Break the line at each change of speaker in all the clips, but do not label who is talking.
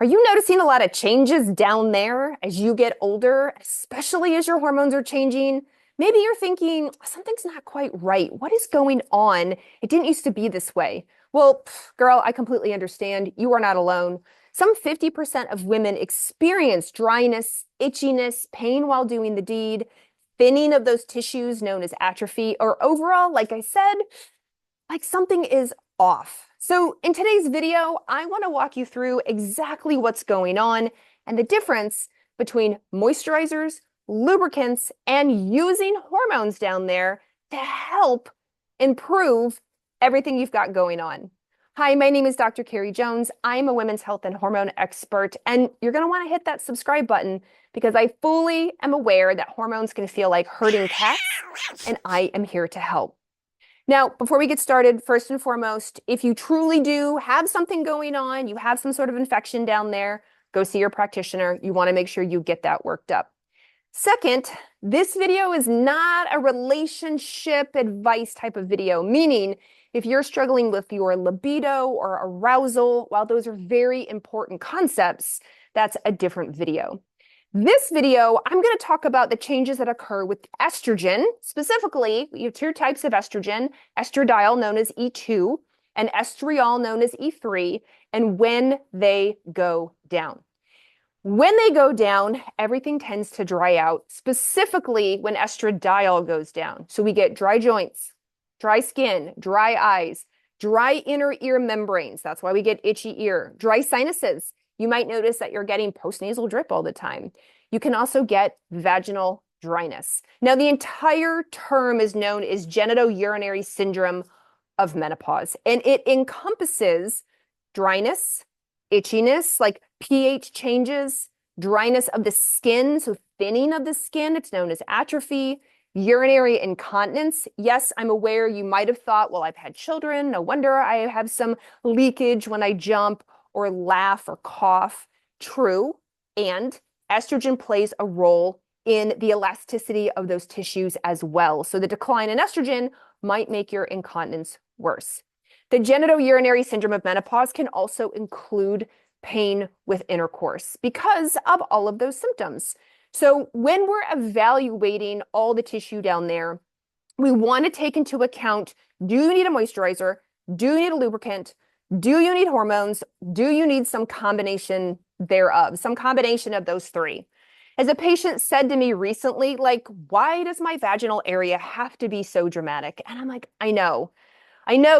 Are you noticing a lot of changes down there as you get older, especially as your hormones are changing? Maybe you're thinking, something's not quite right. What is going on? It didn't used to be this way. Well, girl, I completely understand. You are not alone. Some 50% of women experience dryness, itchiness, pain while doing the deed, thinning of those tissues known as atrophy, or overall, like I said, like something is off. So in today's video, I want to walk you through exactly what's going on and the difference between moisturizers, lubricants, and using hormones down there to help improve everything you've got going on. Hi, my name is Dr. Carrie Jones. I'm a women's health and hormone expert, and you're going to want to hit that subscribe button because I fully am aware that hormones can feel like herding cats, and I am here to help. Now, before we get started, first and foremost, if you truly do have something going on, you have some sort of infection down there, go see your practitioner. You want to make sure you get that worked up. Second, this video is not a relationship advice type of video, meaning if you're struggling with your libido or arousal, while those are very important concepts, that's a different video. This video, I'm going to talk about the changes that occur with estrogen. Specifically, we have two types of estrogen, estradiol known as E2 and estriol known as E3, and when they go down. When they go down, everything tends to dry out, specifically when estradiol goes down. So we get dry joints, dry skin, dry eyes, dry inner ear membranes. That's why we get itchy ear, dry sinuses. You might notice that you're getting postnasal drip all the time. You can also get vaginal dryness. Now, the entire term is known as genitourinary syndrome of menopause, and it encompasses dryness, itchiness, like pH changes, dryness of the skin, so thinning of the skin, it's known as atrophy, urinary incontinence. Yes, I'm aware you might have thought, well, I've had children, no wonder I have some leakage when I jump or laugh or cough. True, and estrogen plays a role in the elasticity of those tissues as well. So the decline in estrogen might make your incontinence worse. The genitourinary syndrome of menopause can also include pain with intercourse because of all of those symptoms. So when we're evaluating all the tissue down there, we want to take into account, do you need a moisturizer? Do you need a lubricant? Do you need hormones? Do you need some combination thereof, some combination of those three? As a patient said to me recently, like, why does my vaginal area have to be so dramatic? And I'm like, I know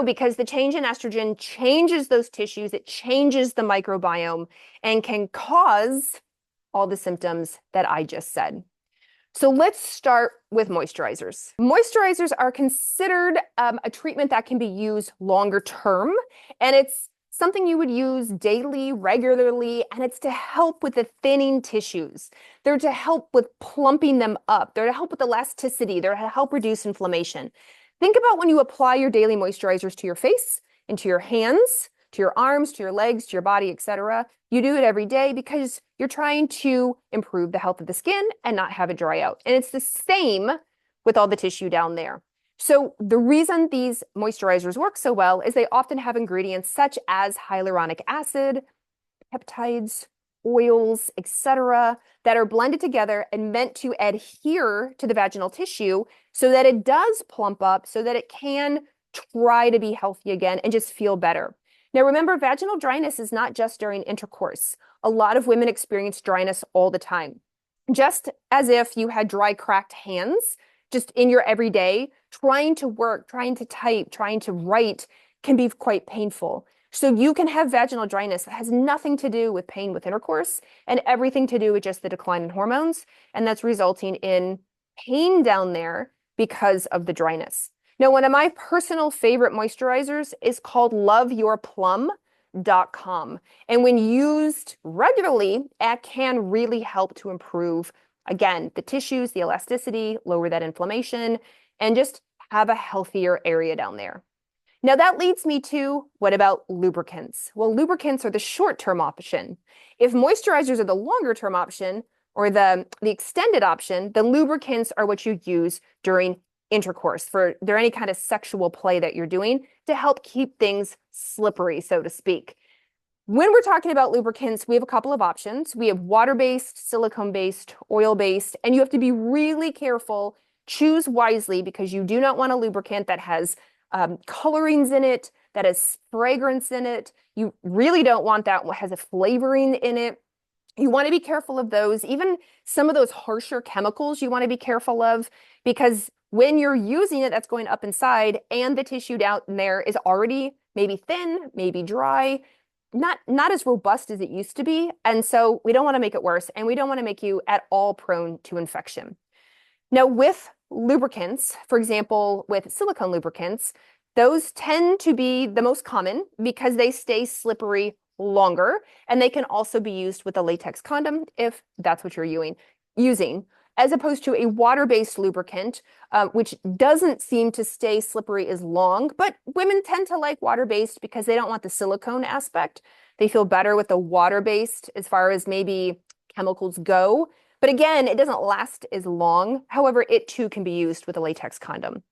because the change in estrogen changes those tissues, it changes the microbiome and can cause all the symptoms that I just said. So let's start with moisturizers. Moisturizers are considered a treatment that can be used longer term, and it's something you would use daily, regularly, and it's to help with the thinning tissues. They're to help with plumping them up. They're to help with elasticity. They're to help reduce inflammation. Think about when you apply your daily moisturizers to your face, into your hands, to your arms, to your legs, to your body, etc. You do it every day because you're trying to improve the health of the skin and not have it dry out. And it's the same with all the tissue down there. So the reason these moisturizers work so well is they often have ingredients such as hyaluronic acid, peptides, oils, etc., that are blended together and meant to adhere to the vaginal tissue so that it does plump up, so that it can try to be healthy again and just feel better. Now, remember, vaginal dryness is not just during intercourse. A lot of women experience dryness all the time. Just as if you had dry, cracked hands, just in your everyday, trying to work, trying to type, trying to write can be quite painful. So you can have vaginal dryness that has nothing to do with pain with intercourse and everything to do with just the decline in hormones. And that's resulting in pain down there because of the dryness. Now, one of my personal favorite moisturizers is called loveyourplum.com. And when used regularly, it can really help to improve, again, the tissues, the elasticity, lower that inflammation, and just have a healthier area down there. Now that leads me to, what about lubricants? Well, lubricants are the short-term option. If moisturizers are the longer-term option, or the extended option, then lubricants are what you use during intercourse, for there any kind of sexual play that you're doing to help keep things slippery, so to speak. When we're talking about lubricants, we have a couple of options. We have water-based, silicone-based, oil-based, and you have to be really careful. Choose wisely because you do not want a lubricant that has colorings in it, that has fragrance in it. You really don't want that has a flavoring in it. You want to be careful of those. Even some of those harsher chemicals you want to be careful of because when you're using it, that's going up inside and the tissue down there is already maybe thin, maybe dry, not as robust as it used to be. And so we don't want to make it worse and we don't want to make you at all prone to infection. Now with lubricants, for example, with silicone lubricants, those tend to be the most common because they stay slippery longer, and they can also be used with a latex condom if that's what you're using, as opposed to a water-based lubricant, which doesn't seem to stay slippery as long, but women tend to like water-based because they don't want the silicone aspect. They feel better with the water-based as far as maybe chemicals go. But again, it doesn't last as long. However, it too can be used with a latex condom.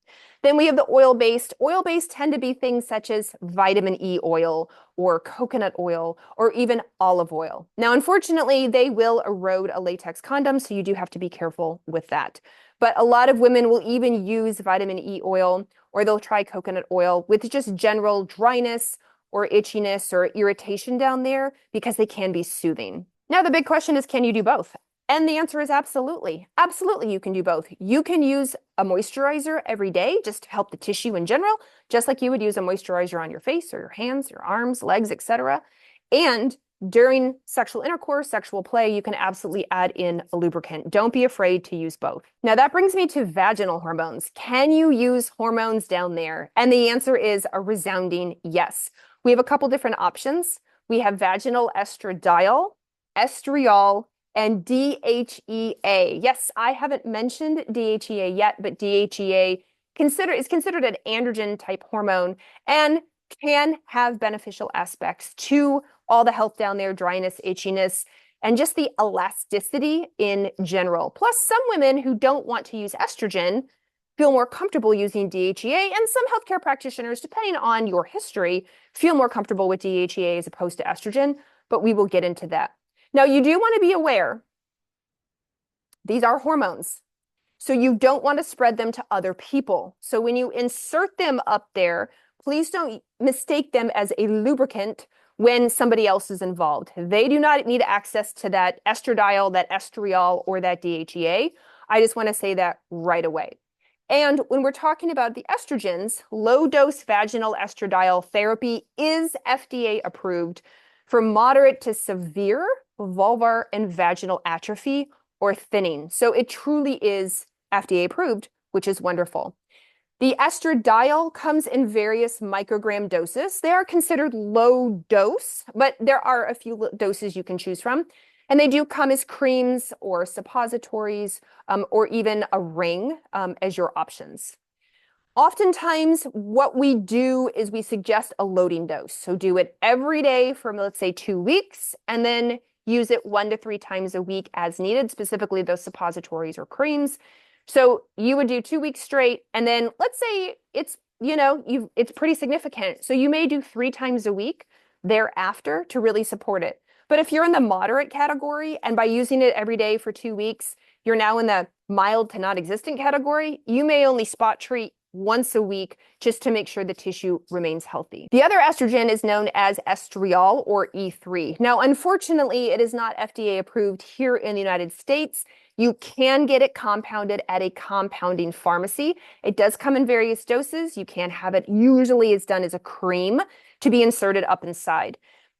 Then we have the oil-based. Oil-based tend to be things such as vitamin E oil or coconut oil or even olive oil. Now, unfortunately, they will erode a latex condom, so you do have to be careful with that. But a lot of women will even use vitamin E oil or they'll try coconut oil with just general dryness or itchiness or irritation down there because they can be soothing. Now, the big question is, can you do both? And the answer is absolutely. Absolutely, you can do both. You can use a moisturizer every day just to help the tissue in general, just like you would use a moisturizer on your face or your hands, your arms, legs, etc. And during sexual intercourse, sexual play, you can absolutely add in a lubricant. Don't be afraid to use both. Now that brings me to vaginal hormones. Can you use hormones down there? And the answer is a resounding yes. We have a couple different options. We have vaginal estradiol, estriol, and DHEA. Yes, I haven't mentioned DHEA yet, but DHEA is considered an androgen type hormone and can have beneficial aspects to all the health down there, dryness, itchiness, and just the elasticity in general. Plus, some women who don't want to use estrogen feel more comfortable using DHEA, and some healthcare practitioners, depending on your history, feel more comfortable with DHEA as opposed to estrogen, but we will get into that. Now, you do want to be aware, these are hormones, so you don't want to spread them to other people. So when you insert them up there, please don't mistake them as a lubricant when somebody else is involved. They do not need access to that estradiol, that estriol, or that DHEA. I just want to say that right away. And when we're talking about the estrogens, low-dose vaginal estradiol therapy is FDA approved for moderate to severe vulvar and vaginal atrophy or thinning. So it truly is FDA approved, which is wonderful. The estradiol comes in various microgram doses. They are considered low dose, but there are a few doses you can choose from. And they do come as creams or suppositories or even a ring as your options. Oftentimes, what we do is we suggest a loading dose. So do it every day for, let's say, 2 weeks, and then use it 1 to 3 times a week as needed, specifically those suppositories or creams. So you would do 2 weeks straight, and then let's say it's, it's pretty significant. So you may do 3 times a week thereafter to really support it. But if you're in the moderate category, and by using it every day for 2 weeks, you're now in the mild to non-existent category, you may only spot treat once a week just to make sure the tissue remains healthy. The other estrogen is known as estriol or E3. Now, unfortunately, it is not FDA approved here in the United States. You can get it compounded at a compounding pharmacy. It does come in various doses. You can have it. Usually it's done as a cream to be inserted up inside.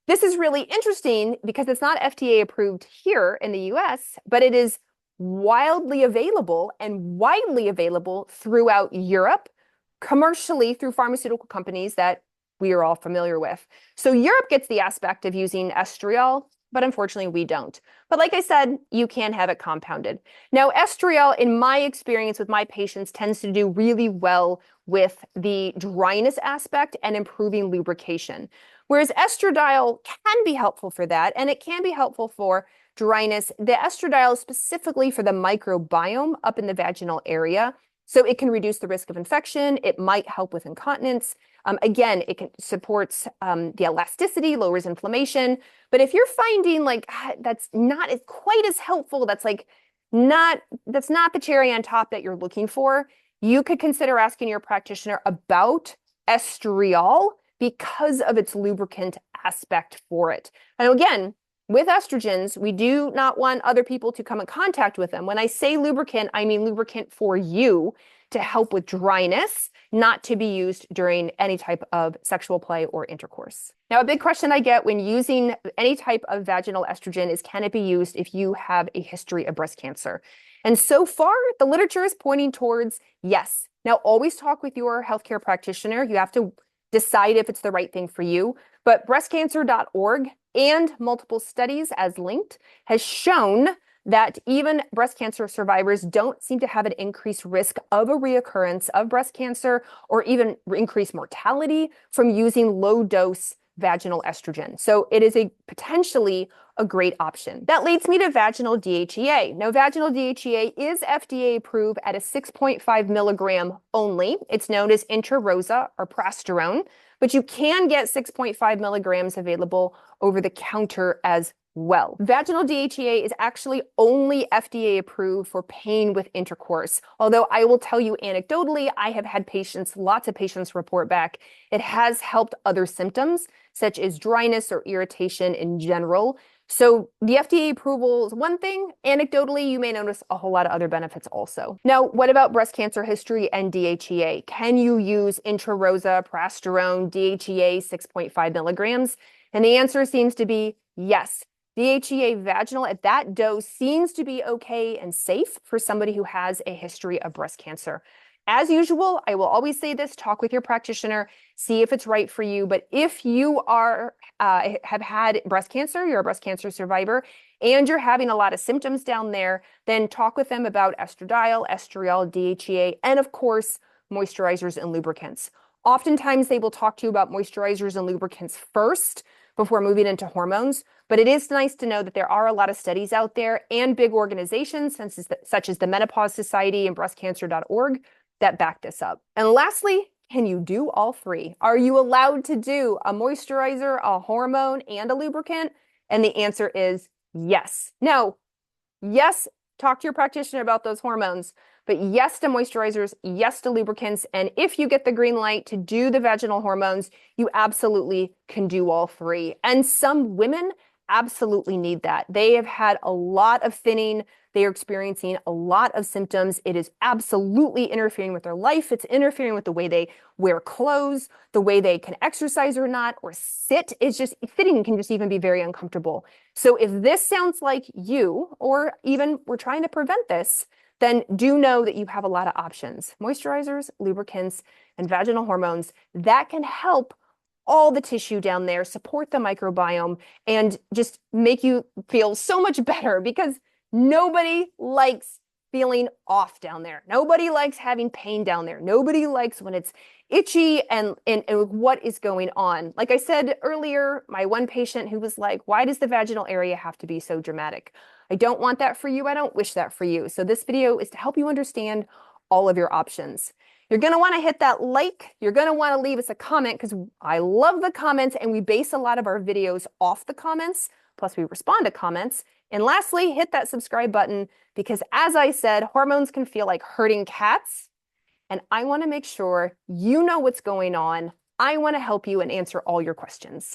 This is really interesting because it's not FDA approved here in the US, but it is wildly available and widely available throughout Europe, commercially through pharmaceutical companies that we are all familiar with. So Europe gets the aspect of using estriol, but unfortunately we don't. But like I said, you can have it compounded. Now, estriol, in my experience with my patients, tends to do really well with the dryness aspect and improving lubrication. Whereas estradiol can be helpful for that, and it can be helpful for dryness. The estradiol specifically for the microbiome up in the vaginal area. So it can reduce the risk of infection. It might help with incontinence. Again, it can supports the elasticity, lowers inflammation. But if you're finding like that's not as quite as helpful, that's not the cherry on top that you're looking for, you could consider asking your practitioner about estriol because of its lubricant aspect for it. And again, with estrogens, we do not want other people to come in contact with them. When I say lubricant, I mean lubricant for you to help with dryness, not to be used during any type of sexual play or intercourse. Now, a big question I get when using any type of vaginal estrogen is, can it be used if you have a history of breast cancer? And so far, the literature is pointing towards yes. Now, always talk with your healthcare practitioner. You have to decide if it's the right thing for you. But breastcancer.org and multiple studies as linked has shown that even breast cancer survivors don't seem to have an increased risk of a reoccurrence of breast cancer or even increased mortality from using low dose vaginal estrogen. So it is potentially a great option. That leads me to vaginal DHEA. Now, vaginal DHEA is FDA approved at a 6.5 milligram only. It's known as intrarosa or prasterone, but you can get 6.5 milligrams available over the counter as well. Vaginal DHEA is actually only FDA approved for pain with intercourse. Although I will tell you anecdotally, I have had patients, lots of patients report back, it has helped other symptoms such as dryness or irritation in general. So the FDA approval is one thing. Anecdotally, you may notice a whole lot of other benefits also. Now, what about breast cancer history and DHEA? Can you use intrarosa, prasterone, DHEA 6.5 milligrams? And the answer seems to be yes. DHEA vaginal at that dose seems to be okay and safe for somebody who has a history of breast cancer. As usual, I will always say this, talk with your practitioner, see if it's right for you. But if you have had breast cancer, you're a breast cancer survivor, and you're having a lot of symptoms down there, then talk with them about estradiol, estriol, DHEA, and of course, moisturizers and lubricants. Oftentimes, they will talk to you about moisturizers and lubricants first before moving into hormones. But it is nice to know that there are a lot of studies out there and big organizations such as the Menopause Society and breastcancer.org that back this up. And lastly, can you do all three? Are you allowed to do a moisturizer, a hormone, and a lubricant? And the answer is yes. Now, yes, talk to your practitioner about those hormones, but yes to moisturizers, yes to lubricants. And if you get the green light to do the vaginal hormones, you absolutely can do all three. And some women absolutely need that. They have had a lot of thinning. They are experiencing a lot of symptoms. It is absolutely interfering with their life. It's interfering with the way they wear clothes, the way they can exercise or not, or sit. It's just, sitting can just even be very uncomfortable. So if this sounds like you, or even we're trying to prevent this, then do know that you have a lot of options. Moisturizers, lubricants, and vaginal hormones that can help all the tissue down there, support the microbiome, and just make you feel so much better, because nobody likes feeling off down there. Nobody likes having pain down there. Nobody likes when it's itchy and what is going on. Like I said earlier, my one patient who was like, why does the vaginal area have to be so dramatic? I don't want that for you. I don't wish that for you. So this video is to help you understand all of your options. You're going to want to hit that like. You're going to want to leave us a comment, because I love the comments and we base a lot of our videos off the comments. Plus we respond to comments. And lastly, hit that subscribe button, because as I said, hormones can feel like herding cats. And I want to make sure you know what's going on. I want to help you and answer all your questions.